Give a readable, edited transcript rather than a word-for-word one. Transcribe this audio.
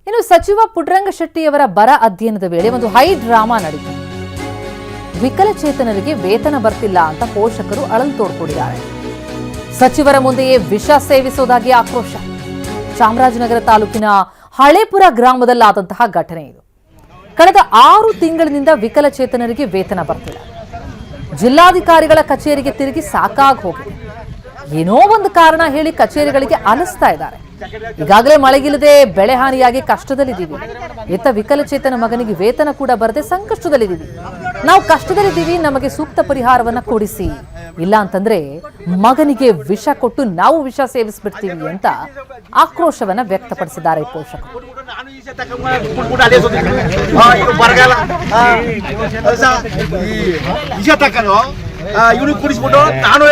ಇನ್ನು ಸಚಿವ ಪುಟ್ಟರಂಗ ಶೆಟ್ಟಿಯವರ ಬರ ಅಧ್ಯಯನದ ವೇಳೆ ಒಂದು ಹೈ ಡ್ರಾಮಾ ನಡೆಯಿತು. ವಿಕಲಚೇತನರಿಗೆ ವೇತನ ಬರ್ತಿಲ್ಲ ಅಂತ ಪೋಷಕರು ಅಳಲು ತೋಡ್ಕೊಂಡಿದ್ದಾರೆ. ಸಚಿವರ ಮುಂದೆಯೇ ವಿಷ ಸೇವಿಸುವುದಾಗಿ ಆಕ್ರೋಶ. ಚಾಮರಾಜನಗರ ತಾಲೂಕಿನ ಹಳೇಪುರ ಗ್ರಾಮದಲ್ಲಾದಂತಹ ಘಟನೆ ಇದು. ಕಳೆದ 6 ತಿಂಗಳಿನಿಂದ ವಿಕಲಚೇತನರಿಗೆ ವೇತನ ಬರ್ತಿಲ್ಲ. ಜಿಲ್ಲಾಧಿಕಾರಿಗಳ ಕಚೇರಿಗೆ ತಿರುಗಿ ಸಾಕಾಗಿ ಹೋಗಿದೆ. ಏನೋ ಒಂದು ಕಾರಣ ಹೇಳಿ ಕಚೇರಿಗಳಿಗೆ ಅಲಿಸ್ತಾ ಇದ್ದಾರೆ. ಈಗಾಗಲೇ ಮಳೆಗಿಲ್ಲದೆ ಬೆಳೆ ಹಾನಿಯಾಗಿ ಕಷ್ಟದಲ್ಲಿದ್ದೀವಿ. ಇತ್ತ ವಿಕಲಚೇತನ ಮಗನಿಗೆ ವೇತನ ಕೂಡ ಬರದೆ ಸಂಕಷ್ಟದಲ್ಲಿದ್ದೀವಿ. ನಾವು ಕಷ್ಟದಲ್ಲಿದ್ದೀವಿ, ನಮಗೆ ಸೂಕ್ತ ಪರಿಹಾರವನ್ನ ಕೊಡಿಸಿ, ಇಲ್ಲ ಅಂತಂದ್ರೆ ಮಗನಿಗೆ ವಿಷ ಕೊಟ್ಟು ನಾವು ವಿಷ ಸೇವಿಸ್ಬಿಡ್ತೀವಿ ಅಂತ ಆಕ್ರೋಶವನ್ನ ವ್ಯಕ್ತಪಡಿಸಿದ್ದಾರೆ ಪೋಷಕರು. ಇವನು ಕುಡಿಸ್ಬಿಟ್ಟು ನಾನು